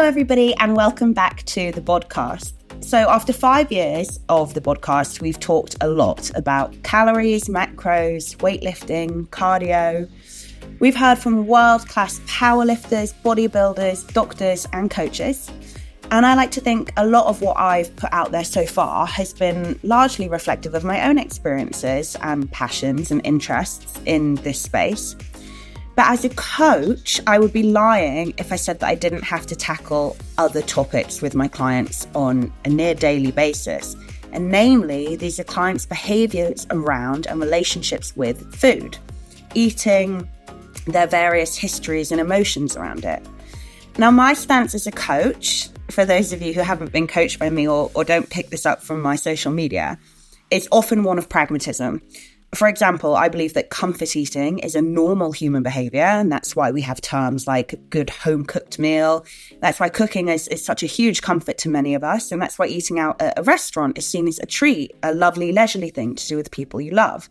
Hello, everybody, and welcome back to the podcast. So after 5 years of the podcast, we've talked a lot about calories, macros, weightlifting, cardio. We've heard from world-class powerlifters, bodybuilders, doctors, and coaches. And I like to think a lot of what I've put out there so far has been largely reflective of my own experiences and passions and interests in this space. But as a coach, I would be lying if I said that I didn't have to tackle other topics with my clients on a near daily basis. And namely, these are clients' behaviors around and relationships with food, eating, their various histories and emotions around it. Now, my stance as a coach, for those of you who haven't been coached by me or don't pick this up from my social media, is often one of pragmatism. For example, I believe that comfort eating is a normal human behavior, and that's why we have terms like good home-cooked meal. That's why cooking is such a huge comfort to many of us, and that's why eating out at a restaurant is seen as a treat, a lovely leisurely thing to do with people you love.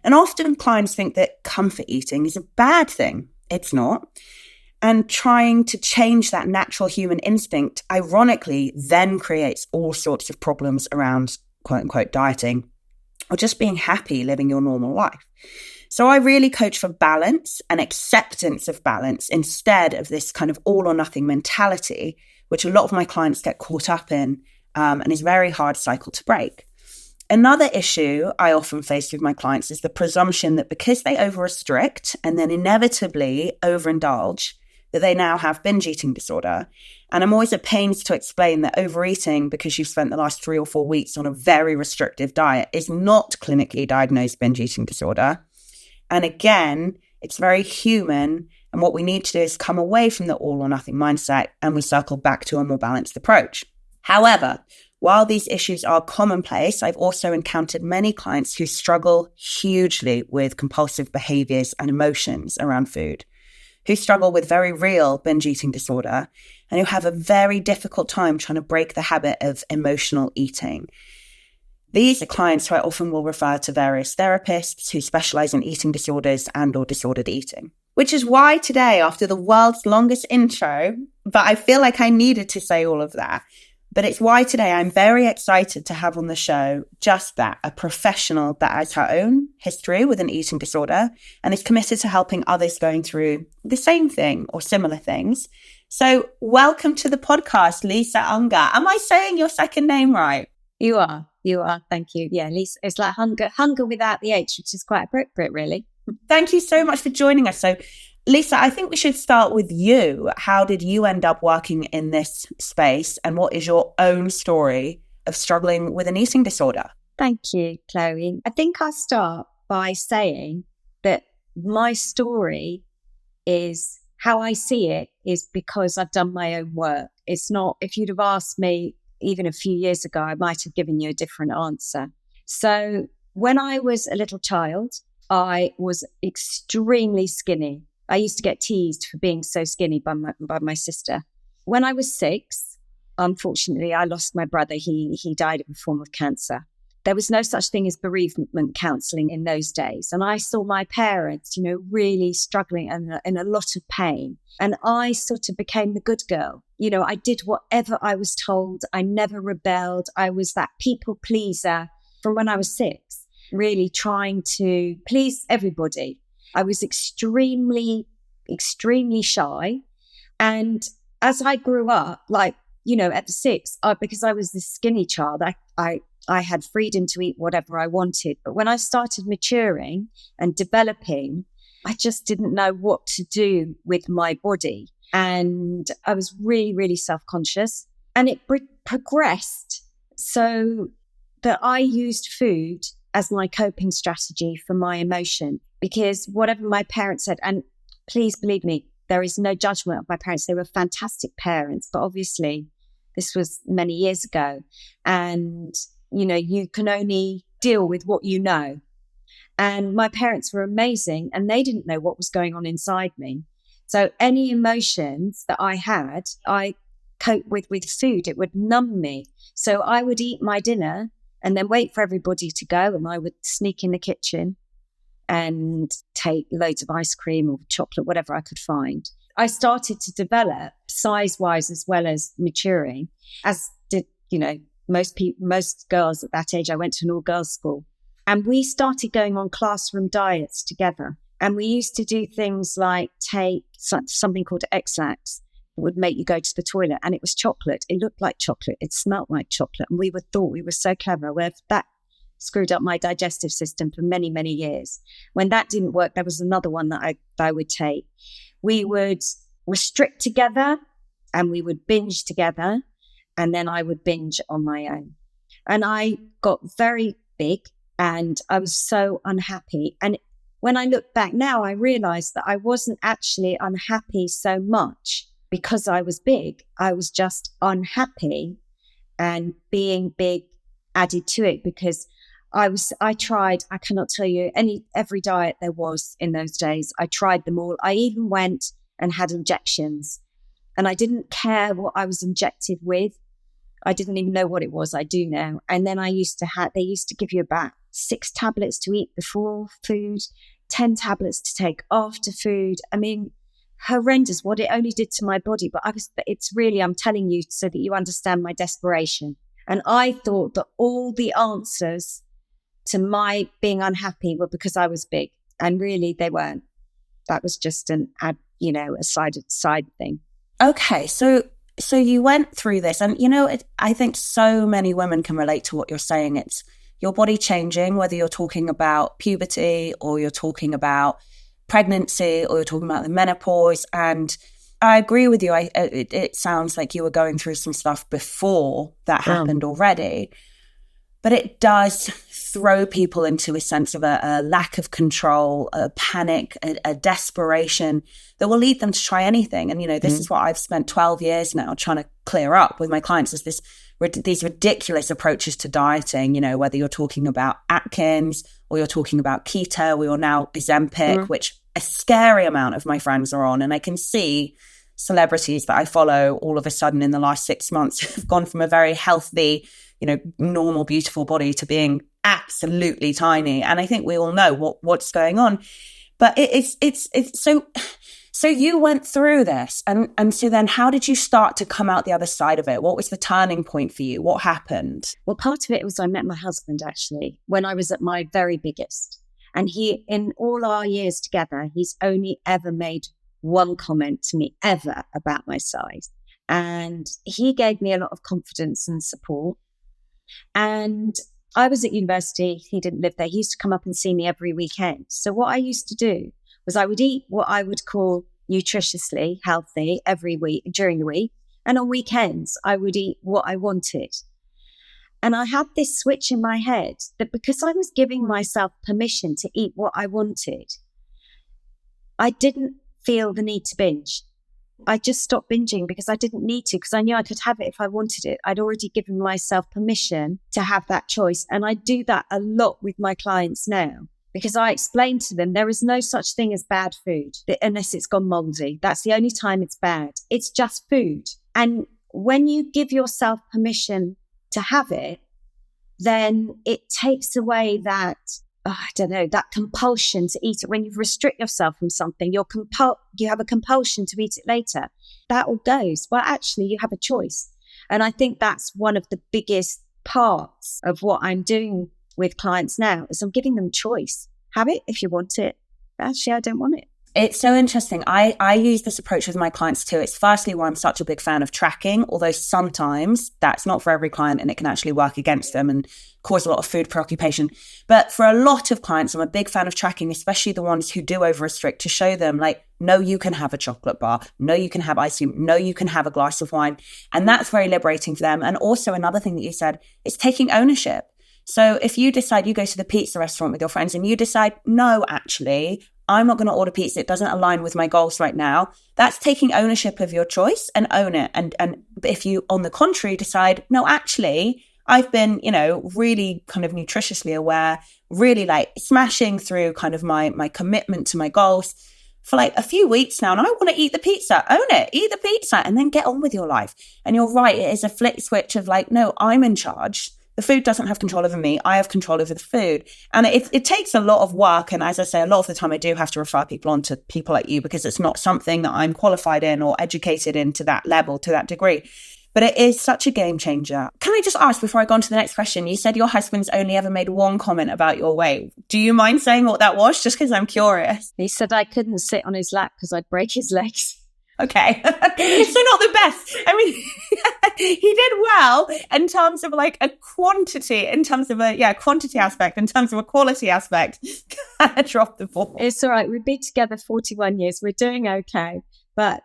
And often clients think that comfort eating is a bad thing. It's not. And trying to change that natural human instinct, ironically, then creates all sorts of problems around quote-unquote dieting, or just being happy living your normal life. So I really coach for balance and acceptance of balance instead of this kind of all or nothing mentality, which a lot of my clients get caught up in and is a very hard cycle to break. Another issue I often face with my clients is the presumption that because they over-restrict and then inevitably overindulge, that they now have binge eating disorder. And I'm always at pains to explain that overeating because you've spent the last 3 or 4 weeks on a very restrictive diet is not clinically diagnosed binge eating disorder. And again, it's very human. And what we need to do is come away from the all or nothing mindset and we circle back to a more balanced approach. However, while these issues are commonplace, I've also encountered many clients who struggle hugely with compulsive behaviors and emotions around food, who struggle with very real binge eating disorder, and who have a very difficult time trying to break the habit of emotional eating. These are clients who I often will refer to various therapists who specialize in eating disorders and or disordered eating. Which is why today, after the world's longest intro, but I feel like I needed to say all of that, but it's why today I'm very excited to have on the show just that, a professional that has her own history with an eating disorder and is committed to helping others going through the same thing or similar things. So welcome to the podcast, Lisa Unger. Am I saying your second name right? You are. Thank you. Yeah, Lisa, it's like hunger without the H, which is quite appropriate, really. Thank you so much for joining us. So Lisa, I think we should start with you. How did you end up working in this space and what is your own story of struggling with an eating disorder? Thank you, Chloe. I think I'll start by saying that my story is how I see it is because I've done my own work. It's not, if you'd have asked me even a few years ago, I might have given you a different answer. So when I was a little child, I was extremely skinny. I used to get teased for being so skinny by my sister. When I was 6, unfortunately, I lost my brother. He died of a form of cancer. There was no such thing as bereavement counselling in those days. And I saw my parents, really struggling and in a lot of pain. And I sort of became the good girl. I did whatever I was told. I never rebelled. I was that people pleaser from when I was 6, really trying to please everybody. I was extremely, extremely shy. And as I grew up, at the 6, because I was this skinny child, I had freedom to eat whatever I wanted. But when I started maturing and developing, I just didn't know what to do with my body. And I was really, really self-conscious. And it progressed so that I used food as my coping strategy for my emotion. Because whatever my parents said, and please believe me, there is no judgment of my parents. They were fantastic parents, but obviously this was many years ago. And, you can only deal with what you know. And my parents were amazing and they didn't know what was going on inside me. So any emotions that I had, I coped with food. It would numb me. So I would eat my dinner and then wait for everybody to go. And I would sneak in the kitchen and take loads of ice cream or chocolate, whatever I could find. I started to develop size-wise as well as maturing, as did, most girls at that age. I went to an all-girls school. And we started going on classroom diets together. And we used to do things like take something called X-Lax that would make you go to the toilet. And it was chocolate. It looked like chocolate. It smelled like chocolate. And we thought we were so clever. Well, that screwed up my digestive system for many, many years. When that didn't work, there was another one that I would take. We would restrict together and we would binge together. And then I would binge on my own. And I got very big and I was so unhappy. And when I look back now, I realized that I wasn't actually unhappy so much because I was big. I was just unhappy, and being big added to it because I tried, I cannot tell you every diet there was in those days. I tried them all. I even went and had injections, and I didn't care what I was injected with. I didn't even know what it was. I do now. And then they used to give you about 6 tablets to eat before food, 10 tablets to take after food. I mean, horrendous what it only did to my body. But it's really, I'm telling you so that you understand my desperation. And I thought that all the answers to my being unhappy were because I was big. And really they weren't. That was just a side thing. Okay. So you went through this and, I think so many women can relate to what you're saying. It's your body changing, whether you're talking about puberty or you're talking about pregnancy or you're talking about the menopause. And I agree with you. It sounds like you were going through some stuff before that happened already. But it does throw people into a sense of a lack of control, a panic, a desperation that will lead them to try anything. And, this is what I've spent 12 years now trying to clear up with my clients, is these ridiculous approaches to dieting, whether you're talking about Atkins or you're talking about keto or now Ozempic, which a scary amount of my friends are on. And I can see celebrities that I follow all of a sudden in the last 6 months have gone from a very healthy, normal, beautiful body to being absolutely tiny. And I think we all know what's going on. But it's so you went through this. And so then how did you start to come out the other side of it? What was the turning point for you? What happened? Well, part of it was I met my husband actually when I was at my very biggest. And he, in all our years together, he's only ever made one comment to me ever about my size. And he gave me a lot of confidence and support. And I was at university. He didn't live there. He used to come up and see me every weekend. So what I used to do was I would eat what I would call nutritiously healthy every week during the week. And on weekends, I would eat what I wanted. And I had this switch in my head that because I was giving myself permission to eat what I wanted, I didn't feel the need to binge. I just stopped binging because I didn't need to, because I knew I could have it if I wanted it. I'd already given myself permission to have that choice. And I do that a lot with my clients now because I explain to them there is no such thing as bad food unless it's gone moldy. That's the only time it's bad. It's just food. And when you give yourself permission to have it, then it takes away that that compulsion to eat it. When you restrict yourself from something, you have a compulsion to eat it later. That all goes. Well, actually, you have a choice. And I think that's one of the biggest parts of what I'm doing with clients now is I'm giving them choice. Have it if you want it. Actually, I don't want it. It's so interesting. I use this approach with my clients too. It's firstly why I'm such a big fan of tracking, although sometimes that's not for every client and it can actually work against them and cause a lot of food preoccupation. But for a lot of clients, I'm a big fan of tracking, especially the ones who do over-restrict, to show them like, no, you can have a chocolate bar. No, you can have ice cream. No, you can have a glass of wine. And that's very liberating for them. And also another thing that you said is taking ownership. So if you decide you go to the pizza restaurant with your friends and you decide, no, actually, I'm not going to order pizza. It doesn't align with my goals right now. That's taking ownership of your choice and own it. And if you, on the contrary, decide, no, actually, I've been, really kind of nutritiously aware, really like smashing through kind of my commitment to my goals for like a few weeks now. And I want to eat the pizza. Own it. Eat the pizza and then get on with your life. And you're right. It is a flick switch of like, no, I'm in charge. The food doesn't have control over me. I have control over the food. And it takes a lot of work. And as I say, a lot of the time I do have to refer people on to people like you because it's not something that I'm qualified in or educated in to that level, to that degree. But it is such a game changer. Can I just ask before I go on to the next question? You said your husband's only ever made one comment about your weight. Do you mind saying what that was? Just because I'm curious. He said I couldn't sit on his lap because I'd break his legs. Okay. So not the best. I mean, he did well in terms of like a quantity, in terms of a quantity aspect, in terms of a quality aspect. Kind of dropped the ball. It's all right. We've been together 41 years. We're doing okay. But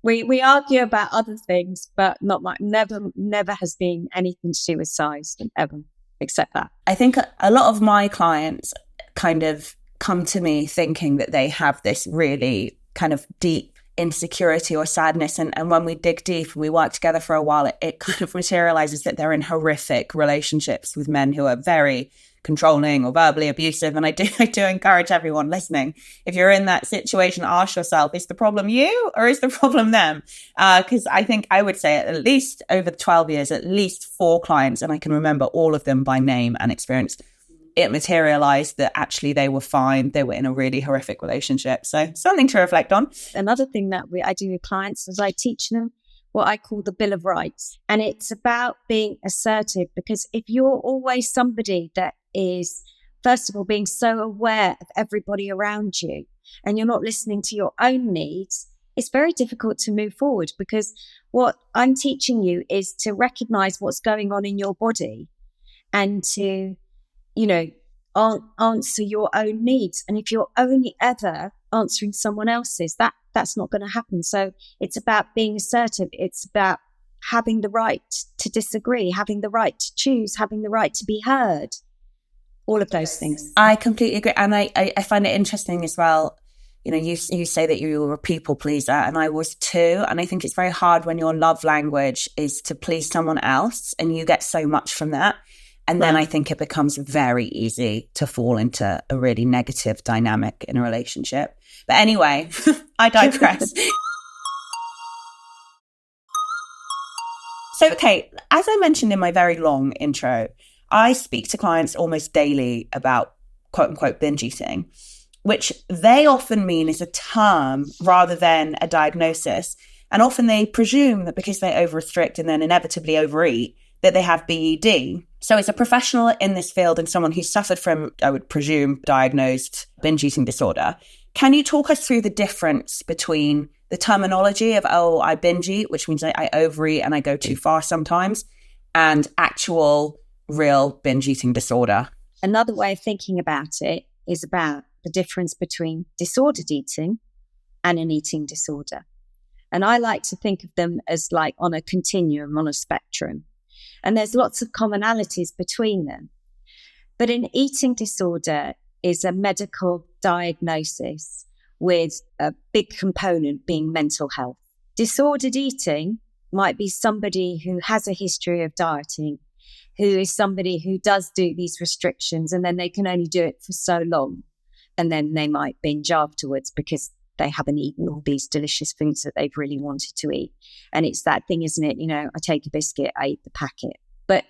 we argue about other things, but not much. Never has been anything to do with size, ever, except that. I think a lot of my clients kind of come to me thinking that they have this really kind of deep insecurity or sadness. And when we dig deep and we work together for a while, it kind of materializes that they're in horrific relationships with men who are very controlling or verbally abusive. And I do encourage everyone listening, if you're in that situation, ask yourself, is the problem you or is the problem them? Because I think I would say at least over 12 years, at least 4 clients, and I can remember all of them by name and experience, it materialized that actually they were fine. They were in a really horrific relationship. So something to reflect on. Another thing that I do with clients is I teach them what I call the Bill of Rights. And it's about being assertive, because if you're always somebody that is, first of all, being so aware of everybody around you and you're not listening to your own needs, it's very difficult to move forward, because what I'm teaching you is to recognize what's going on in your body and to, answer your own needs. And if you're only ever answering someone else's, that's not going to happen. So it's about being assertive. It's about having the right to disagree, having the right to choose, having the right to be heard. All of those things. I completely agree. And I find it interesting as well. You say that you were a people pleaser, and I was too. And I think it's very hard when your love language is to please someone else and you get so much from that. And then I think it becomes very easy to fall into a really negative dynamic in a relationship. But anyway, I digress. So, okay, as I mentioned in my very long intro, I speak to clients almost daily about quote unquote binge eating, which they often mean is a term rather than a diagnosis. And often they presume that because they over-restrict and then inevitably overeat, that they have BED. So as a professional in this field and someone who's suffered from, I would presume, diagnosed binge eating disorder, can you talk us through the difference between the terminology of, I binge eat, which means I overeat and I go too far sometimes, and actual real binge eating disorder? Another way of thinking about it is about the difference between disordered eating and an eating disorder. And I like to think of them as like on a continuum, on a spectrum. And there's lots of commonalities between them. But an eating disorder is a medical diagnosis with a big component being mental health. Disordered eating might be somebody who has a history of dieting, who is somebody who does do these restrictions, and then they can only do it for so long. And then they might binge afterwards because they haven't eaten all these delicious foods that they've really wanted to eat. And it's that thing, isn't it? I take a biscuit, I eat the packet. But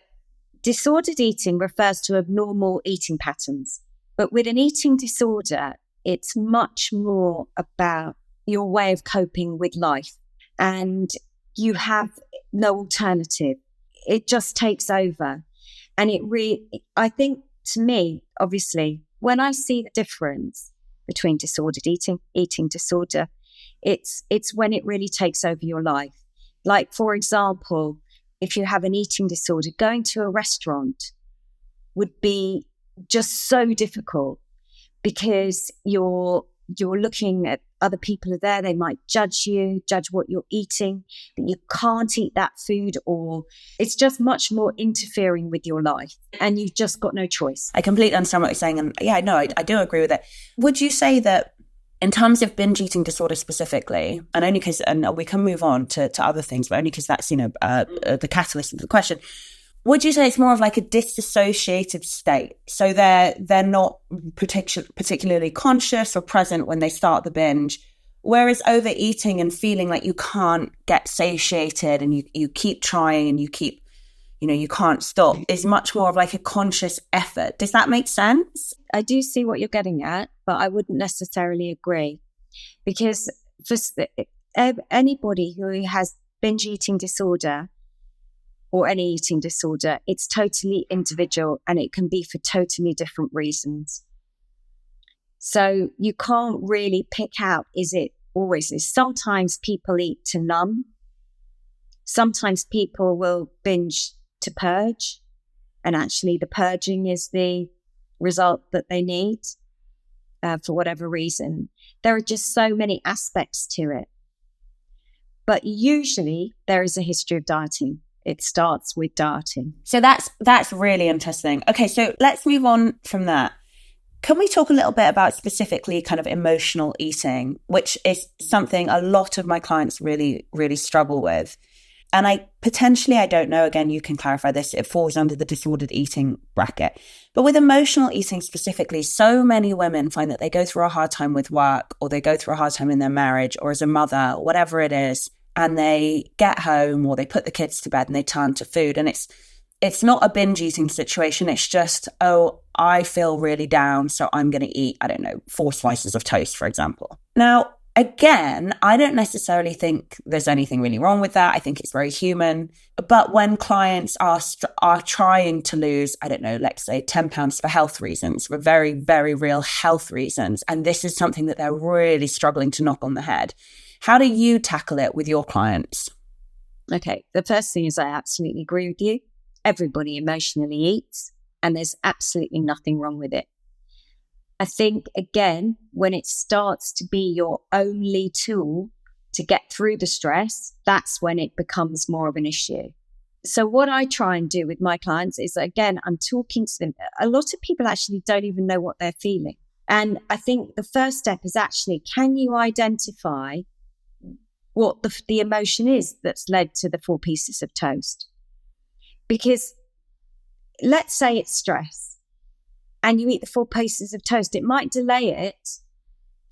disordered eating refers to abnormal eating patterns. But with an eating disorder, it's much more about your way of coping with life. And you have no alternative. It just takes over. And I think, to me, obviously, when I see the difference between disordered eating disorder, it's when it really takes over your life. Like, for example, if you have an eating disorder, going to a restaurant would be just so difficult because you're looking at other people are there. They might judge what you're eating, but you can't eat that food, or it's just much more interfering with your life and you've just got no choice. I completely understand what you're saying. And yeah, no, I do agree with it. Would you say that in terms of binge eating disorder specifically, and only because, and we can move on to other things, but only because that's, the catalyst of the question, would you say it's more of like a disassociated state? So they're not particularly conscious or present when they start the binge, whereas overeating and feeling like you can't get satiated and you keep trying and you keep you can't stop, is much more of like a conscious effort. Does that make sense? I do see what you're getting at, but I wouldn't necessarily agree, because for anybody who has binge eating disorder or any eating disorder, it's totally individual and it can be for totally different reasons. So you can't really pick out, is it always this? Sometimes people eat to numb. Sometimes people will binge to purge. And actually the purging is the result that they need for whatever reason. There are just so many aspects to it. But usually there is a history of dieting. It starts with dieting. So that's really interesting. Okay, so let's move on from that. Can we talk a little bit about specifically kind of emotional eating, which is something a lot of my clients really, really struggle with? And I don't know, again, you can clarify this, it falls under the disordered eating bracket. But with emotional eating specifically, so many women find that they go through a hard time with work, or they go through a hard time in their marriage, or as a mother, whatever it is, and they get home or they put the kids to bed and they turn to food. And it's not a binge eating situation. It's just, oh, I feel really down, so I'm going to eat, 4 slices of toast, for example. Now, again, I don't necessarily think there's anything really wrong with that. I think it's very human. But when clients are trying to lose, let's say 10 pounds for health reasons, for very, very real health reasons, and this is something that they're really struggling to knock on the head, how do you tackle it with your clients? Okay, the first thing is I absolutely agree with you. Everybody emotionally eats, and there's absolutely nothing wrong with it. I think, again, when it starts to be your only tool to get through the stress, that's when it becomes more of an issue. So what I try and do with my clients is, again, I'm talking to them. A lot of people actually don't even know what they're feeling. And I think the first step is actually, can you identify what the emotion is that's led to the 4 pieces of toast? Because let's say it's stress and you eat the 4 pieces of toast, it might delay it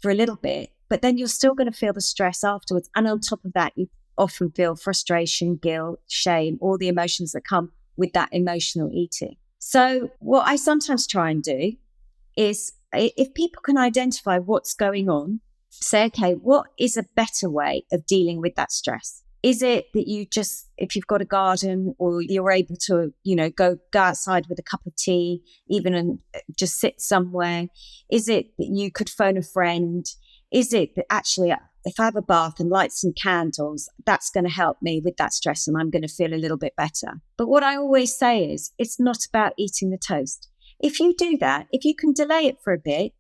for a little bit, but then you're still going to feel the stress afterwards. And on top of that, you often feel frustration, guilt, shame, all the emotions that come with that emotional eating. So what I sometimes try and do is, if people can identify what's going on, say, okay, what is a better way of dealing with that stress? Is it that you just, if you've got a garden, or you're able to, go outside with a cup of tea, even and just sit somewhere? Is it that you could phone a friend? Is it that actually, if I have a bath and light some candles, that's going to help me with that stress and I'm going to feel a little bit better? But what I always say is, it's not about eating the toast. If you do that, if you can delay it for a bit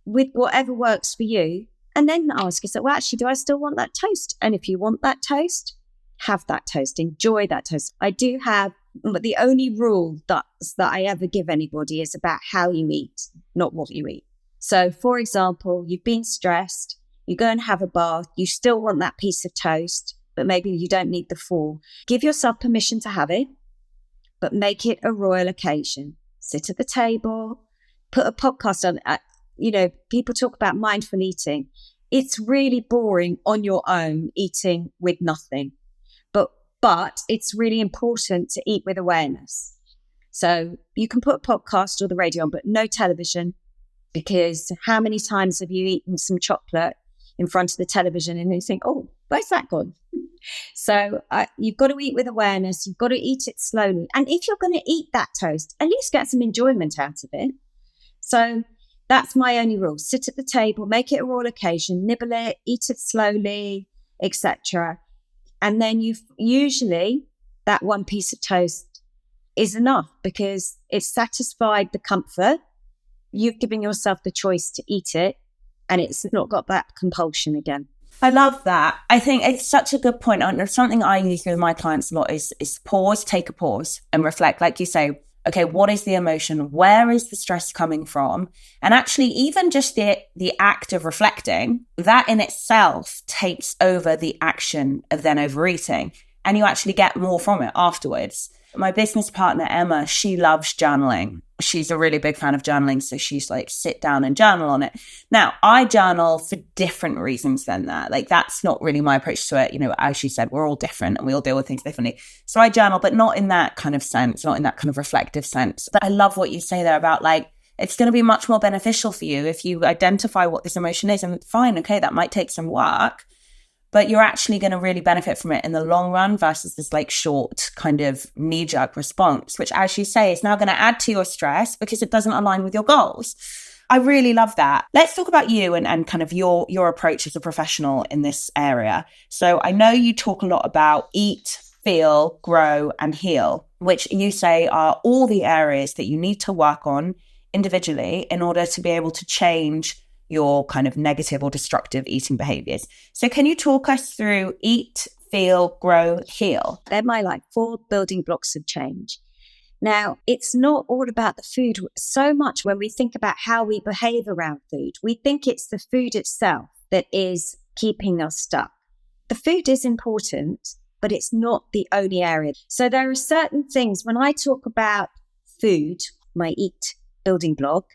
with whatever works for you, and then ask yourself, well, actually, do I still want that toast? And if you want that toast, have that toast, enjoy that toast. I do have, the only rule that I ever give anybody is about how you eat, not what you eat. So, for example, you've been stressed, you go and have a bath, you still want that piece of toast, but maybe you don't need the 4. Give yourself permission to have it, but make it a royal occasion. Sit at the table, put a podcast on. People talk about mindful eating. It's really boring on your own, eating with nothing. But it's really important to eat with awareness. So you can put a podcast or the radio on, but no television, because how many times have you eaten some chocolate in front of the television and you think, oh, where's that gone? So you've got to eat with awareness. You've got to eat it slowly. And if you're going to eat that toast, at least get some enjoyment out of it. So that's my only rule. Sit at the table, make it a royal occasion, nibble it, eat it slowly, etc. And then usually that 1 piece of toast is enough, because it's satisfied the comfort. You've given yourself the choice to eat it, and it's not got that compulsion again. I love that. I think it's such a good point. And something I use with my clients a lot is pause, take a pause and reflect. Like you say, okay, what is the emotion? Where is the stress coming from? And actually, even just the act of reflecting, that in itself takes over the action of then overeating. And you actually get more from it afterwards. My business partner, Emma, she loves journaling. she's a really big fan of journaling. So she's like, sit down and journal on it. Now, I journal for different reasons than that. Like, that's not really my approach to it. You know, as she said, we're all different and we all deal with things differently. So I journal, but not in that kind of sense, not in that kind of reflective sense. But I love what you say there about like, it's going to be much more beneficial for you if you identify what this emotion is. And fine, okay, that might take some work, but you're actually going to really benefit from it in the long run versus this like short kind of knee-jerk response, which, as you say, is now going to add to your stress because it doesn't align with your goals. I really love that. Let's talk about you and kind of your approach as a professional in this area. So I know you talk a lot about eat, feel, grow, and heal, which you say are all the areas that you need to work on individually in order to be able to change your kind of negative or destructive eating behaviors. So can you talk us through eat, feel, grow, heal? They're my like 4 building blocks of change. Now, it's not all about the food so much. When we think about how we behave around food, we think it's the food itself that is keeping us stuck. The food is important, but it's not the only area. So there are certain things when I talk about food, my eat building block.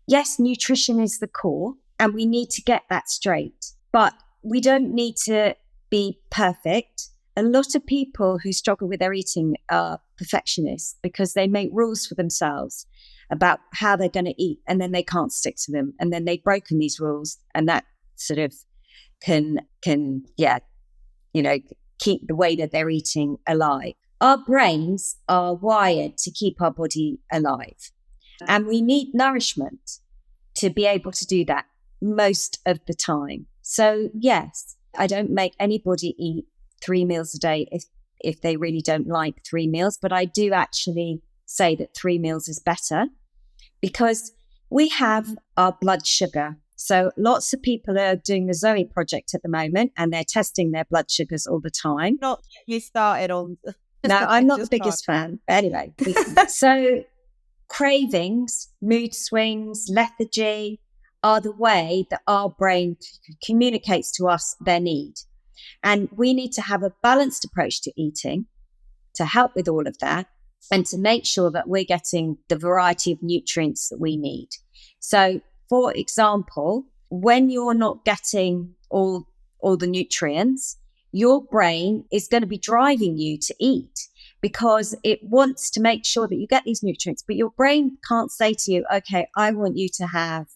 Yes, nutrition is the core and we need to get that straight, but we don't need to be perfect. A lot of people who struggle with their eating are perfectionists because they make rules for themselves about how they're going to eat and then they can't stick to them. And then they've broken these rules and that sort of can keep the way that they're eating alive. Our brains are wired to keep our body alive. And we need nourishment to be able to do that most of the time. So yes, I don't make anybody eat 3 meals a day if they really don't like 3 meals, but I do actually say that 3 meals is better because we have our blood sugar. So lots of people are doing the Zoe project at the moment and they're testing their blood sugars all the time. Not you started on. No, I'm not the biggest fan. Anyway, so cravings, mood swings, lethargy are the way that our brain communicates to us their need. And we need to have a balanced approach to eating to help with all of that and to make sure that we're getting the variety of nutrients that we need. So, for example, when you're not getting all the nutrients, your brain is going to be driving you to eat because it wants to make sure that you get these nutrients, but your brain can't say to you, okay, I want you to have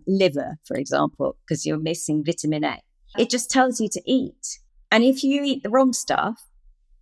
liver, for example, because you're missing vitamin A. It just tells you to eat. And if you eat the wrong stuff,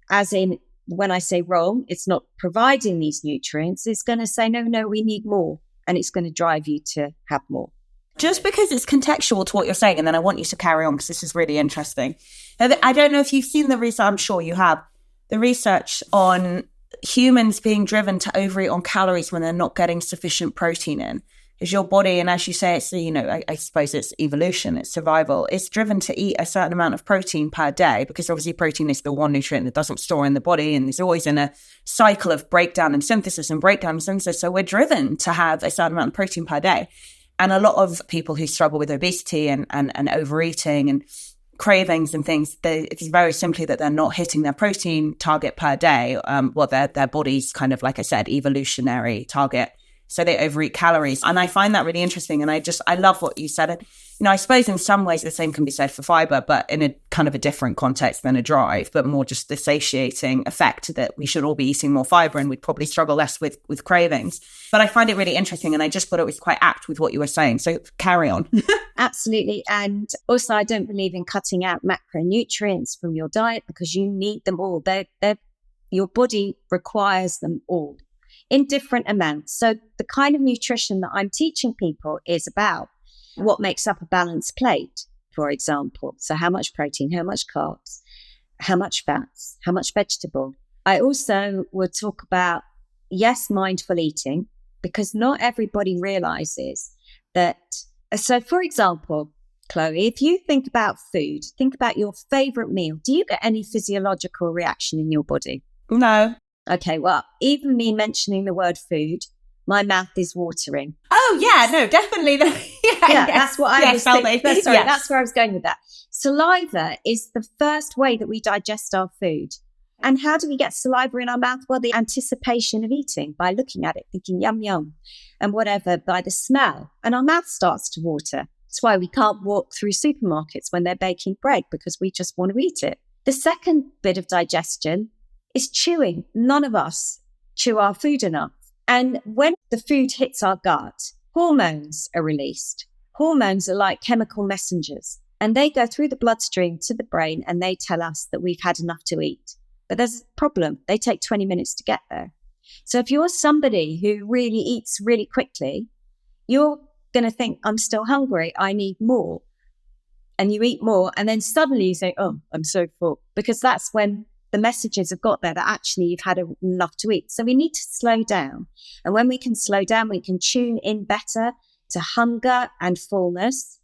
as in when I say wrong, it's not providing these nutrients, it's going to say, no, we need more. And it's going to drive you to have more. Just because it's contextual to what you're saying, and then I want you to carry on because this is really interesting. I don't know if you've seen the research, I'm sure you have, the research on humans being driven to overeat on calories when they're not getting sufficient protein in. Is your body, and as you say, it's, I suppose it's evolution, it's survival. It's driven to eat a certain amount of protein per day because obviously protein is the one nutrient that doesn't store in the body and is always in a cycle of breakdown and synthesis and breakdown and synthesis. So we're driven to have a certain amount of protein per day. And a lot of people who struggle with obesity and overeating and cravings and things, it's very simply that they're not hitting their protein target per day, their body's kind of, like I said, evolutionary target. So they overeat calories. And I find that really interesting. And I love what you said. I suppose in some ways the same can be said for fiber, but in a kind of a different context than a drive, but more just the satiating effect that we should all be eating more fiber and we'd probably struggle less with cravings. But I find it really interesting. And I just thought it was quite apt with what you were saying. So carry on. Absolutely. And also, I don't believe in cutting out macronutrients from your diet because you need them all. Your body requires them all in different amounts. So the kind of nutrition that I'm teaching people is about what makes up a balanced plate, for example. So how much protein, how much carbs, how much fats, how much vegetable. I also would talk about, yes, mindful eating, because not everybody realizes that. So for example, Chloe, if you think about food, think about your favorite meal. Do you get any physiological reaction in your body? No. Okay, well, even me mentioning the word food, my mouth is watering. Oh, yeah, no, definitely. Yeah, that's what I was thinking. Sorry, yes. That's where I was going with that. Saliva is the first way that we digest our food. And how do we get saliva in our mouth? Well, the anticipation of eating, by looking at it, thinking yum, yum, and whatever, by the smell. And our mouth starts to water. That's why we can't walk through supermarkets when they're baking bread, because we just want to eat it. The second bit of digestion is chewing. None of us chew our food enough. And when the food hits our gut, hormones are released. Hormones are like chemical messengers, and they go through the bloodstream to the brain, and they tell us that we've had enough to eat. But there's a problem. They take 20 minutes to get there. So if you're somebody who really eats really quickly, you're going to think, I'm still hungry. I need more. And you eat more. And then suddenly you say, oh, I'm so full. Because that's when the messages have got there that actually you've had enough to eat. So we need to slow down. And when we can slow down, we can tune in better to hunger and fullness.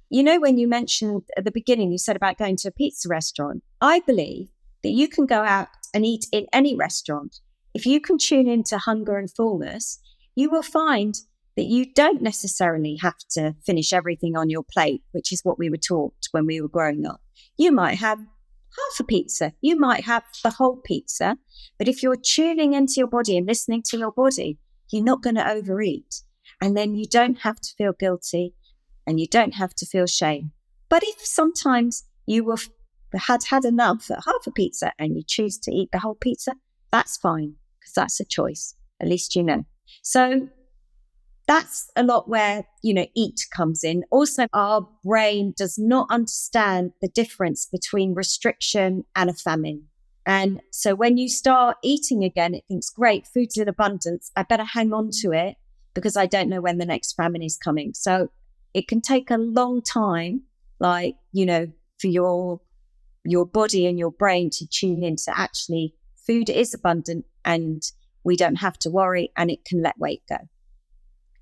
You know, when you mentioned at the beginning, you said about going to a pizza restaurant. I believe that you can go out and eat in any restaurant. If you can tune into hunger and fullness, you will find that you don't necessarily have to finish everything on your plate, which is what we were taught when we were growing up. You might have half a pizza. You might have the whole pizza. But if you're tuning into your body and listening to your body, you're not going to overeat. And then you don't have to feel guilty and you don't have to feel shame. But if sometimes you had enough at half a pizza and you choose to eat the whole pizza, that's fine, because that's a choice. At least you know. So that's a lot where, eat comes in. Also, our brain does not understand the difference between restriction and a famine. And so when you start eating again, it thinks, great, food's in abundance. I better hang on to it because I don't know when the next famine is coming. So it can take a long time, for your body and your brain to tune in to actually food is abundant and we don't have to worry, and it can let weight go.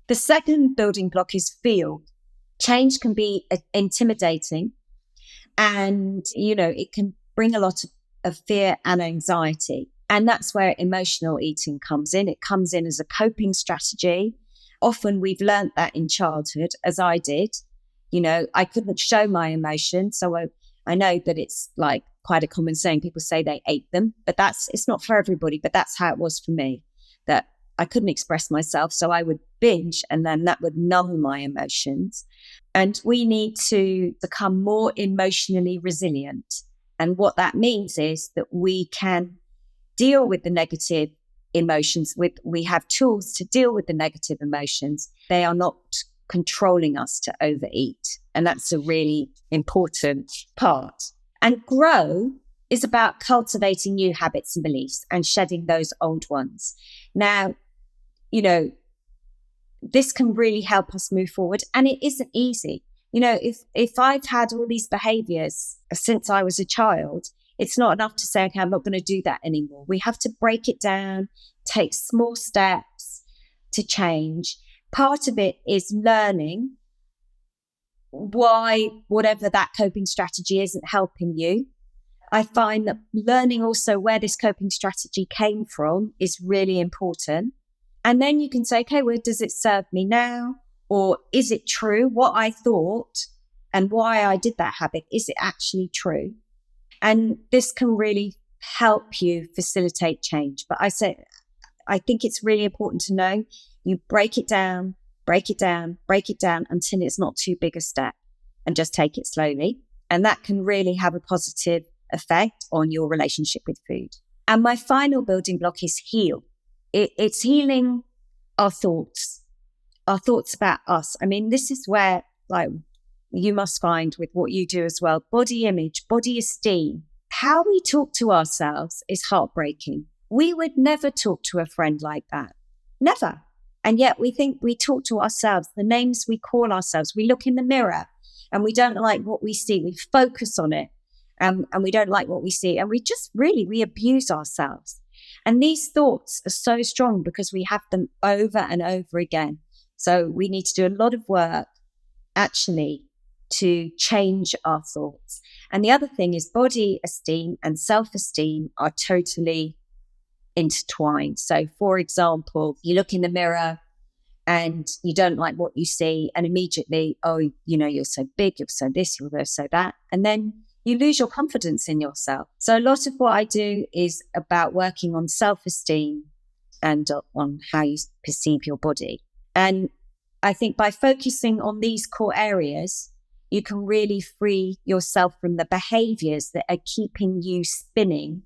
The second building block is feel. Change can be intimidating and, it can bring a lot of fear and anxiety. And that's where emotional eating comes in. It comes in as a coping strategy. Often we've learned that in childhood, as I did. I couldn't show my emotions. So I know that it's like quite a common saying. People say they ate them, but it's not for everybody, but that's how it was for me, that I couldn't express myself. So I would binge, and then that would numb my emotions. And we need to become more emotionally resilient. And what that means is that we can deal with the negative emotions. We have tools to deal with the negative emotions. They are not controlling us to overeat. And that's a really important part. And grow is about cultivating new habits and beliefs and shedding those old ones. Now, this can really help us move forward. And it isn't easy. If I've had all these behaviors since I was a child, it's not enough to say, okay, I'm not going to do that anymore. We have to break it down, take small steps to change. Part of it is learning why whatever that coping strategy isn't helping you. I find that learning also where this coping strategy came from is really important. And then you can say, okay, well, does it serve me now? Or is it true? What I thought and why I did that habit, is it actually true? And this can really help you facilitate change. But I think it's really important to know you break it down until it's not too big a step, and just take it slowly. And that can really have a positive effect on your relationship with food. And my final building block is heal. It's healing our thoughts about us. I mean, this is where you must find with what you do as well, body image, body esteem. How we talk to ourselves is heartbreaking. We would never talk to a friend like that. Never. And yet we think we talk to ourselves, the names we call ourselves. We look in the mirror and we don't like what we see. We focus on it and we don't like what we see. And we abuse ourselves. And these thoughts are so strong because we have them over and over again. So we need to do a lot of work actually to change our thoughts. And the other thing is body esteem and self-esteem are totally intertwined. So for example, you look in the mirror and you don't like what you see, and immediately, you're so big, you're so this, you're so that. And then you lose your confidence in yourself. So a lot of what I do is about working on self-esteem and on how you perceive your body. And I think by focusing on these core areas, you can really free yourself from the behaviors that are keeping you spinning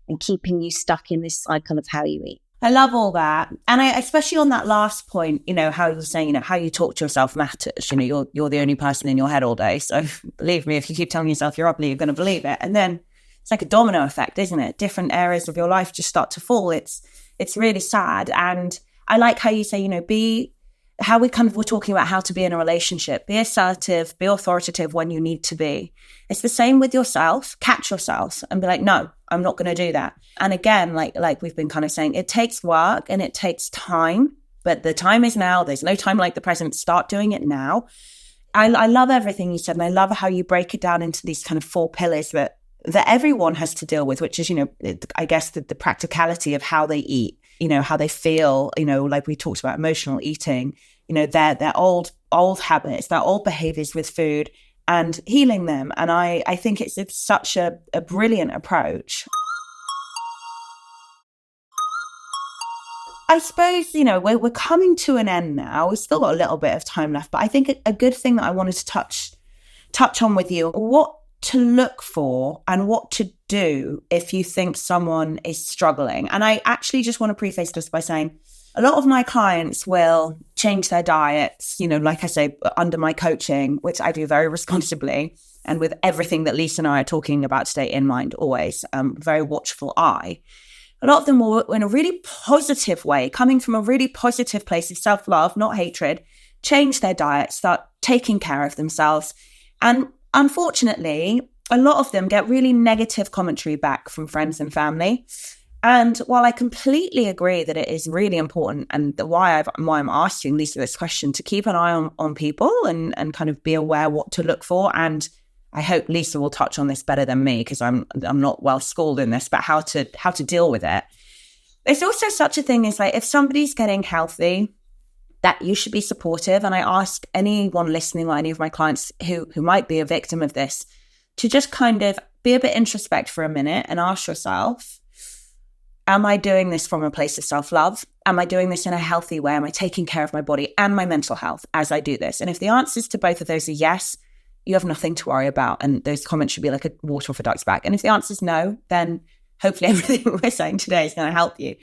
and keeping you stuck in this cycle of how you eat. I love all that. And I, especially on that last point, how you were saying, how you talk to yourself matters. You're the only person in your head all day. So believe me, if you keep telling yourself you're ugly, you're going to believe it. And then it's like a domino effect, isn't it? Different areas of your life just start to fall. It's really sad. And I like how you say, how we're talking about how to be in a relationship. Be assertive, be authoritative when you need to be. It's the same with yourself. Catch yourself and be like, no, I'm not going to do that. And again, like we've been kind of saying, it takes work and it takes time, but the time is now. There's no time like the present. Start doing it now. I love everything you said. And I love how you break it down into these kind of 4 pillars that everyone has to deal with, which is, I guess the practicality of how they eat, how they feel, like we talked about emotional eating, their old habits, their old behaviors with food and healing them. And I think it's such a brilliant approach. I suppose, we're coming to an end now. We've still got a little bit of time left, but I think a good thing that I wanted to touch on with you, what to look for and what to do if you think someone is struggling. And I actually just want to preface this by saying a lot of my clients will change their diets, like I say, under my coaching, which I do very responsibly and with everything that Lisa and I are talking about today in mind, always, very watchful eye. A lot of them will, in a really positive way, coming from a really positive place of self-love, not hatred, change their diet, start taking care of themselves. And unfortunately, a lot of them get really negative commentary back from friends and family. And while I completely agree that it is really important and why I'm asking Lisa this question, to keep an eye on people and kind of be aware what to look for. And I hope Lisa will touch on this better than me because I'm not well schooled in this, but how to deal with it. There's also such a thing as like, if somebody's getting healthy, that you should be supportive. And I ask anyone listening or any of my clients who might be a victim of this to just kind of be a bit introspect for a minute and ask yourself, am I doing this from a place of self-love? Am I doing this in a healthy way? Am I taking care of my body and my mental health as I do this? And if the answers to both of those are yes, you have nothing to worry about. And those comments should be like a water off a duck's back. And if the answer is no, then hopefully everything we're saying today is going to help you.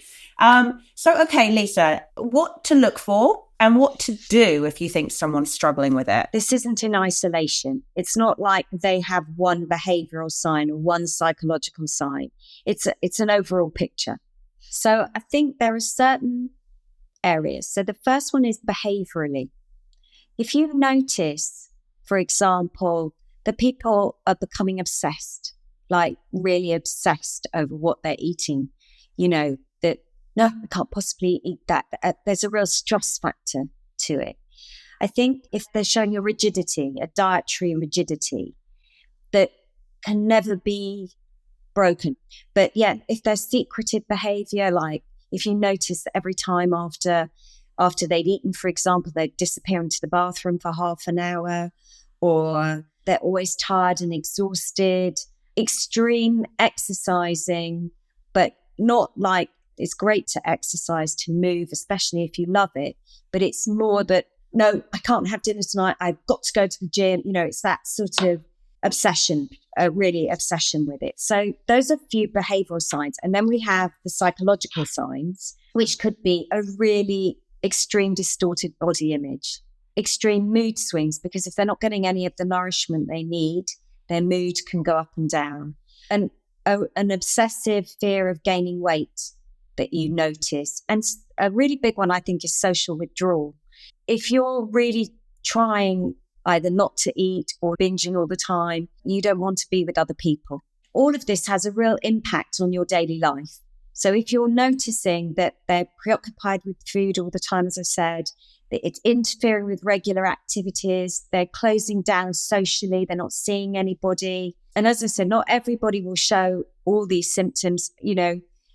Okay, Lisa, what to look for and what to do if you think someone's struggling with it? This isn't in isolation. It's not like they have one behavioral sign or one psychological sign. It's an overall picture. So I think there are certain areas. So the first one is behaviorally. If you notice, for example, that people are becoming obsessed, like really obsessed over what they're eating, that, no, I can't possibly eat that. There's a real stress factor to it. I think if they're showing a rigidity, a dietary rigidity that can never be broken. But yeah, if there's secretive behavior, like if you notice that every time after they've eaten, for example, they disappear into the bathroom for half an hour, or they're always tired and exhausted, extreme exercising, but not like it's great to exercise, to move, especially if you love it. But it's more that, no, I can't have dinner tonight. I've got to go to the gym. It's that sort of obsession, really obsession with it. So those are a few behavioral signs. And then we have the psychological signs, which could be a really extreme distorted body image, extreme mood swings, because if they're not getting any of the nourishment they need, their mood can go up and down. And an obsessive fear of gaining weight that you notice. And a really big one, I think, is social withdrawal. If you're really trying either not to eat or binging all the time, you don't want to be with other people. All of this has a real impact on your daily life. So if you're noticing that they're preoccupied with food all the time, as I said, that it's interfering with regular activities, they're closing down socially, they're not seeing anybody. And as I said, not everybody will show all these symptoms.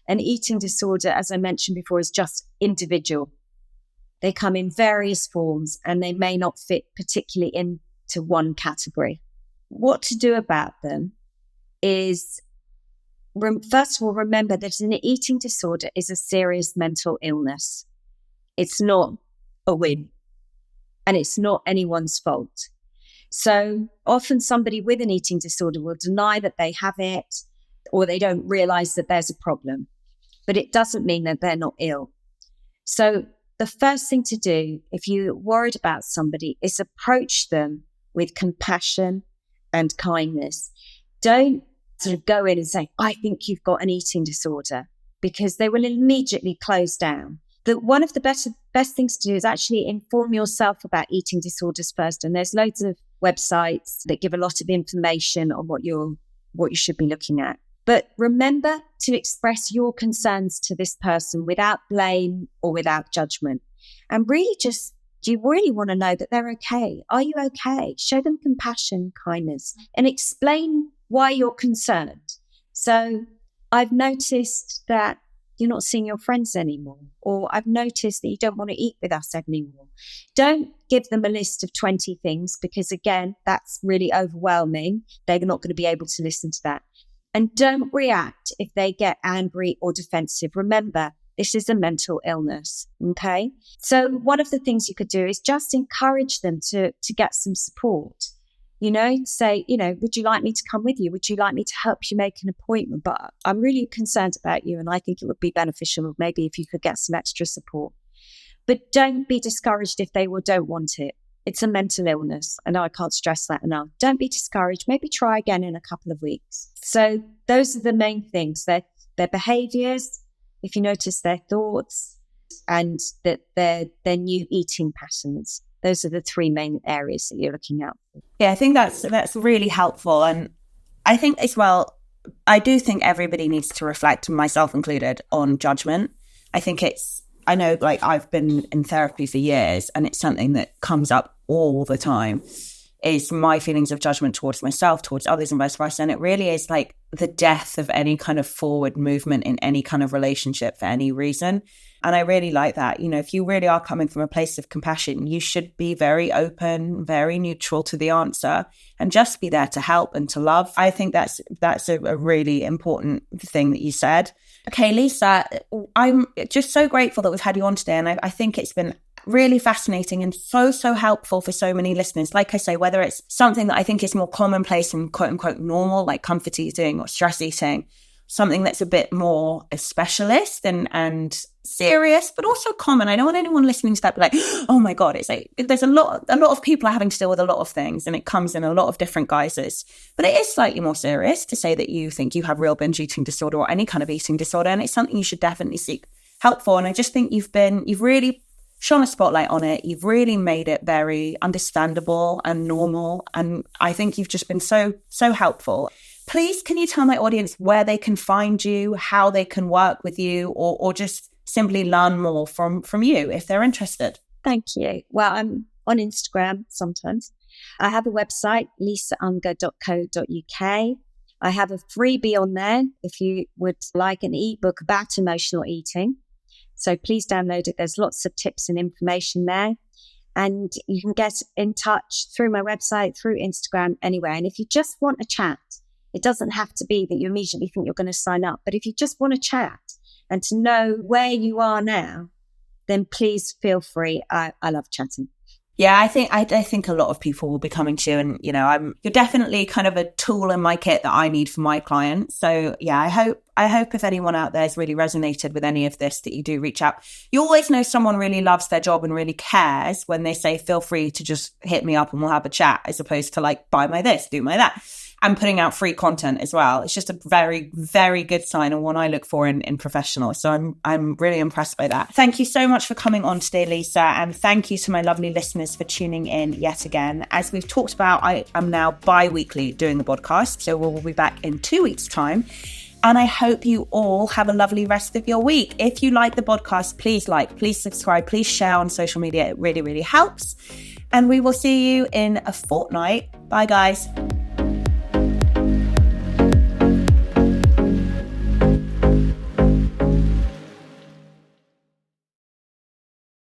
An eating disorder, as I mentioned before, is just individual. They come in various forms and they may not fit particularly into one category. what to do about them is, first of all, remember that an eating disorder is a serious mental illness. It's not a win, and it's not anyone's fault. So often somebody with an eating disorder will deny that they have it, or they don't realize that there's a problem, but it doesn't mean that they're not ill. So the first thing to do, if you're worried about somebody, is approach them with compassion and kindness. Don't sort of go in and say, I think you've got an eating disorder, because they will immediately close down. One of the best things to do is actually inform yourself about eating disorders first. And there's loads of websites that give a lot of information on what you should be looking at. But remember to express your concerns to this person without blame or without judgment. And really just, do you really want to know that they're okay? Are you okay? Show them compassion, kindness, and explain why you're concerned. So I've noticed that you're not seeing your friends anymore, or I've noticed that you don't want to eat with us anymore. Don't give them a list of 20 things, because again, that's really overwhelming. They're not going to be able to listen to that. And don't react if they get angry or defensive. Remember, this is a mental illness, okay? So one of the things you could do is just encourage them to get some support. Say, would you like me to come with you? Would you like me to help you make an appointment? But I'm really concerned about you, and I think it would be beneficial maybe if you could get some extra support. But don't be discouraged if they don't want it. It's a mental illness. I know I can't stress that enough. Don't be discouraged. Maybe try again in a couple of weeks. So those are the main things. Their behaviors, if you notice their thoughts, and that their new eating patterns. Those are the three main areas that you're looking at. Yeah, I think that's really helpful. And I think as well, I do think everybody needs to reflect, myself included, on judgment. I know like I've been in therapy for years, and it's something that comes up all the time, is my feelings of judgment towards myself, towards others, and vice versa. And it really is like the death of any kind of forward movement in any kind of relationship for any reason. And I really like that. If you really are coming from a place of compassion, you should be very open, very neutral to the answer, and just be there to help and to love. I think that's a really important thing that you said. Okay, Lisa, I'm just so grateful that we've had you on today. And I think it's been really fascinating and so helpful for so many listeners. Like I say, whether it's something that I think is more commonplace and quote unquote normal, like comfort eating or stress eating, something that's a bit more a specialist and serious, but also common. I don't want anyone listening to that be like, oh my God, it's like there's a lot of people are having to deal with a lot of things, and it comes in a lot of different guises. But it is slightly more serious to say that you think you have real binge eating disorder or any kind of eating disorder, and it's something you should definitely seek help for. And I just think you've really shone a spotlight on it. You've really made it very understandable and normal, and I think you've just been so helpful. Please, can you tell my audience where they can find you, how they can work with you, or just simply learn more from you if they're interested? Thank you. Well, I'm on Instagram sometimes. I have a website, lisaunger.co.uk. I have a freebie on there if you would like an ebook about emotional eating. So please download it. There's lots of tips and information there. And you can get in touch through my website, through Instagram, anywhere. And if you just want a chat, it doesn't have to be that you immediately think you're going to sign up. But if you just want to chat and to know where you are now, then please feel free. I love chatting. Yeah, I think a lot of people will be coming to you, and you're definitely kind of a tool in my kit that I need for my clients. So yeah, I hope if anyone out there has really resonated with any of this, that you do reach out. You always know someone really loves their job and really cares when they say, feel free to just hit me up and we'll have a chat, as opposed to like, buy my this, do my that. And putting out free content as well. It's just a very, very good sign, and one I look for in professionals. So I'm really impressed by that. Thank you so much for coming on today, Lisa. And thank you to my lovely listeners for tuning in yet again. As we've talked about, I am now bi-weekly doing the podcast. So we'll be back in 2 weeks' time. And I hope you all have a lovely rest of your week. If you like the podcast, please subscribe, please share on social media. It really, really helps. And we will see you in a fortnight. Bye, guys.